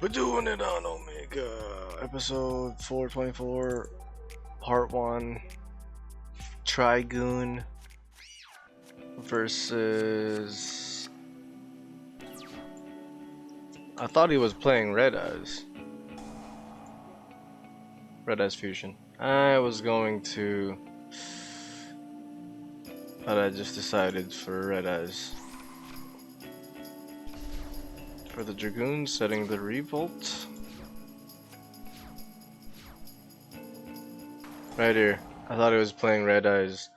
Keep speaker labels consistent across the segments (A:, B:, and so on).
A: We're doing it on Omega, episode 424, part 1, TRI-GOON versus... I thought he was playing Red Eyes Fusion. I was going to... but I just decided for Red Eyes. For the Dragoon, setting the Revolt. Right here. I thought he was playing Red Eyes,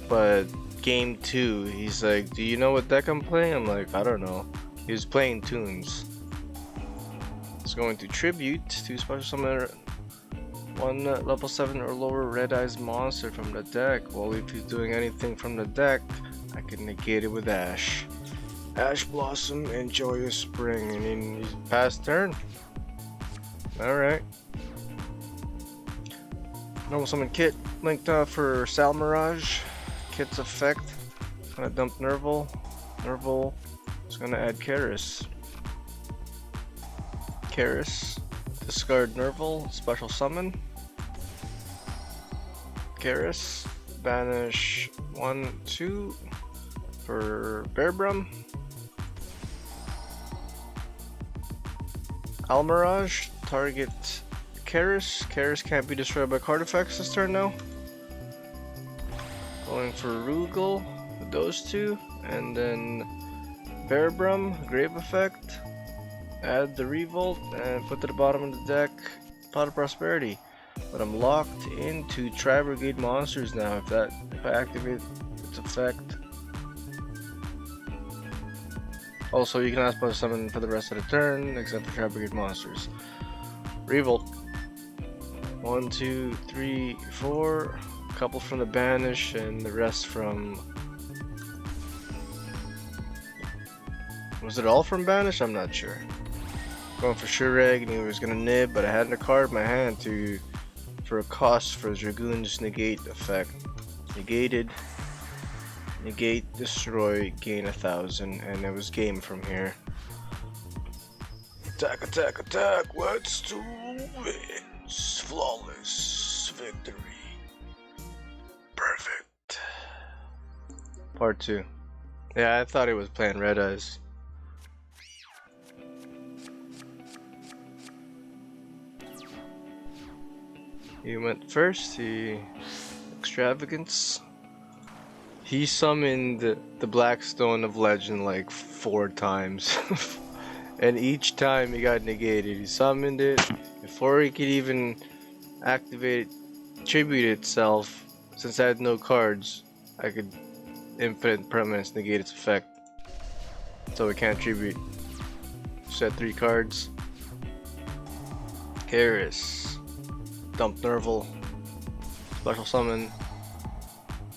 A: but game 2, he's like, do you know what deck I'm playing? I'm like, I don't know. He was playing TOONS. It's going to tribute to special summon one level 7 or lower Red Eyes monster from the deck. Well, if he's doing anything from the deck, I can negate it with Ash. Ash Blossom and Joyous Spring, and then he's past turn. Alright. Normal summon Kit linked for Sal Mirage. Kit's effect. Gonna dump Nerval. Nerval is gonna add Karis. Karis. Discard Nerval. Special summon. Karis. Banish 1, 2 for Bearbrum. Almirage, target Karis. Karis can't be destroyed by card effects this turn now. Going for Rugal with those two, and then Bearbrum, Grave Effect. Add the Revolt and put to the bottom of the deck Pot of Prosperity. But I'm locked into Tri-Brigade monsters now. If I activate its effect. Also, you can ask for summon for the rest of the turn, except for Tri-Brigade monsters. Revolt. 1, 2, 3, 4. A couple from the Banish, and the rest from... was it all from Banish? I'm not sure. Going for Shureg, and he was gonna nib, but I had a card in my hand for a cost for Dragoon's negate effect. Negated. Negate, destroy, gain 1,000, and it was game from here. Attack, attack, attack, let's do it. Flawless victory. Perfect. Part 2. Yeah, I thought he was playing Red Eyes. He went first, he... Extravagance. He summoned the Blackstone of Legend like 4 times. And each time he got negated. He summoned it before he could even activate tribute itself. Since I had no cards, I could infinite permanence negate its effect. So we can't tribute. Set 3 cards. Karis. Dump Nerval. Special summon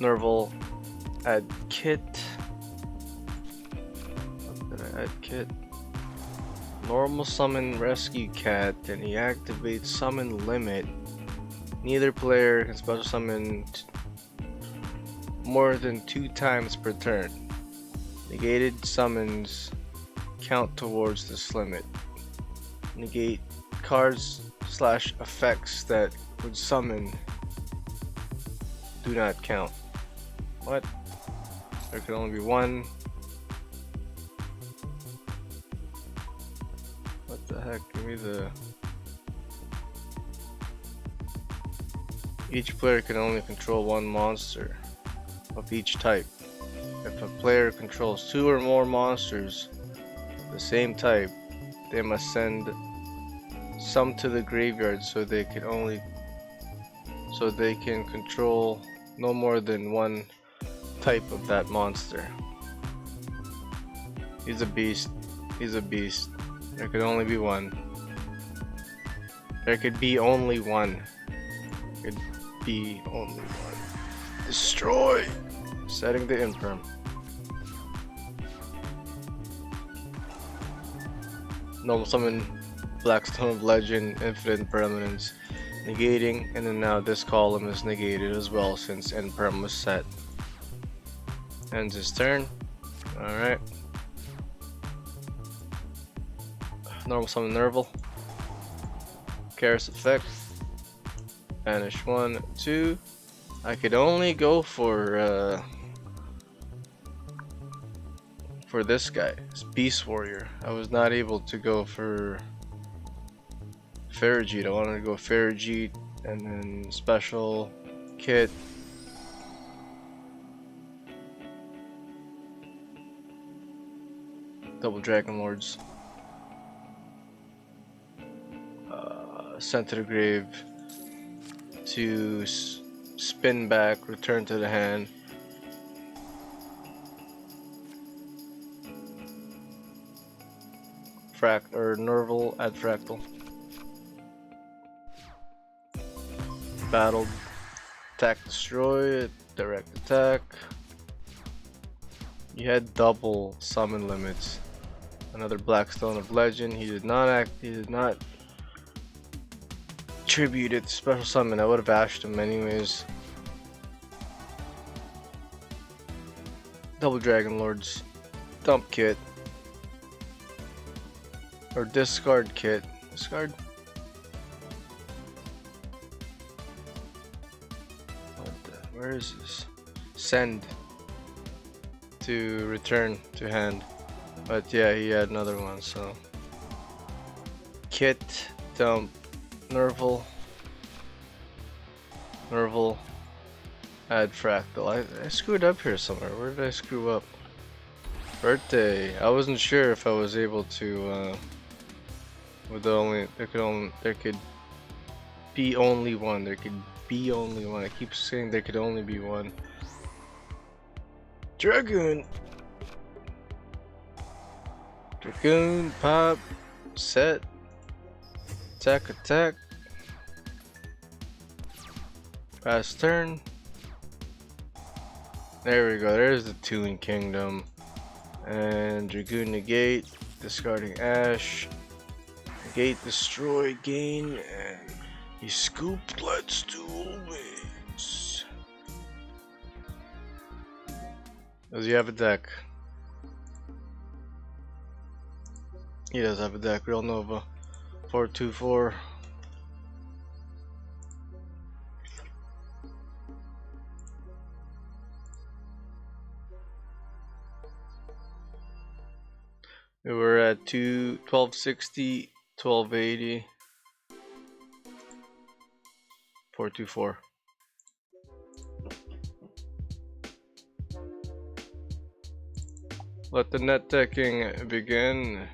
A: Nerval. Add Kit. What did I add Kit? Normal summon Rescue Cat, and he activates Summon Limit. Neither player can special summon more than 2 times per turn. Negated summons count towards this limit. Negate cards / effects that would summon do not count. What? There can only be 1. What the heck? Give me the... Each player can only control 1 monster of each type. If a player controls 2 or more monsters of the same type, they must send some to the graveyard so they can control no more than 1 type of that monster. He's a beast. He's a beast. There could only be 1. There could be only 1. Could be only 1. Destroy! Setting the Infirm. Normal summon Blackstone of Legend, Infinite Permanence, negating, and then now this column is negated as well since Infirm was set. Ends his turn. Alright. Normal summon Nerval. Karis effect. Banish 1, 2. I could only go for this guy, it's Beast Warrior. I was not able to go for Farigite. I wanted to go Farigite and then special kit. Double Dragon Lords. Sent to the grave to spin back, return to the hand. Nerval, add fractal. Battled, attack, destroy, direct attack. You had double summon limits. Another Blackstone of Legend. He did not tribute it to special summon. I would have ashed him anyways. Double Dragon Lords, dump kit. Or discard kit. Discard. Where is this? Send to return to hand. But yeah, he had another one, so. Kit, dump, Nerval, add fractal. I screwed up here somewhere. Where did I screw up? Birthday. I wasn't sure if I was able to with there could be only one. There could be only one. I keep saying there could only be one. Dragoon, pop, set, attack, pass turn. There we go, there's the Toon Kingdom. And Dragoon negate, discarding Ash, negate, destroy, gain, and he scooped, let's duel wins. Does he have a deck? He does have a deck, RealNova. 424. We were at 1260, 1280, 424. Let the net decking begin.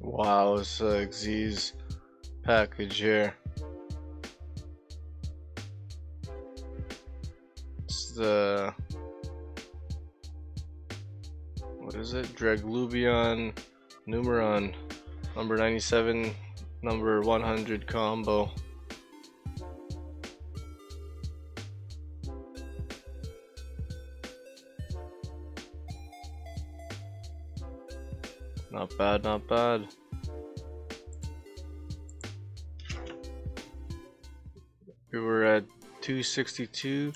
A: Wow, it's Xyz package here. It's the, what is it? Draglubion Numeron number 97, number 100 combo. Not bad, not bad. We were at 262,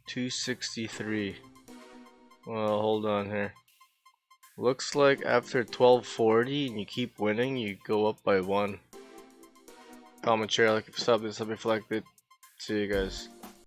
A: 263. Well, hold on here. Looks like after 1240 and you keep winning, you go up by 1. Comment, share, like if you sub this, I'll be reflected. See you guys.